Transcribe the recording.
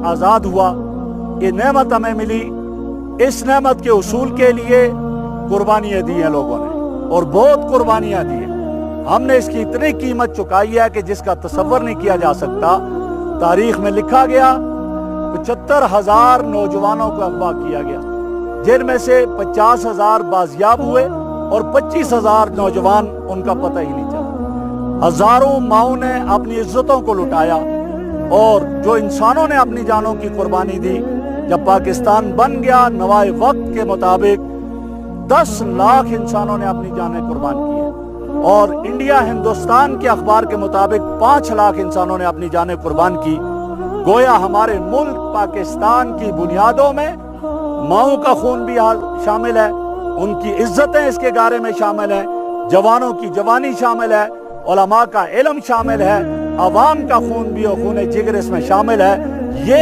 आज़ाद हुआ, ये नेमत हमें मिली, इस नेमत के उसूल के लिए कुर्बानियाँ दी हैं लोगों ने, और बहुत कुर्बानियाँ दी हैं। हमने इसकी इतनी कीमत चुकाई है कि जिसका तसव्वुर नहीं किया जा सकता। तारीख में लिखा गया 75,000 नौजवानों को अगवा किया गया, जिनमें से 50,000 बाजियाब हुए और 25,000 नौजवान उनका पता ही नहीं चला। हजारों माओं ने अपनी इज्जतों को लुटाया, और जो इंसानों ने अपनी जानों की कुर्बानी दी। जब पाकिस्तान बन गया, नवाए वक्त के मुताबिक 10 लाख इंसानों ने अपनी जानें कुर्बान की है, और इंडिया हिंदुस्तान के अखबार के मुताबिक 5 लाख इंसानों ने अपनी जानें कुर्बान की। गोया हमारे मुल्क पाकिस्तान की बुनियादों में माओं का खून भी शामिल है, उनकी इज्जतें इसके गारे में शामिल है, जवानों की जवानी शामिल है, उलमा का इल्म शामिल है, अवाम का खून भी और खून जिगर इसमें शामिल है। ये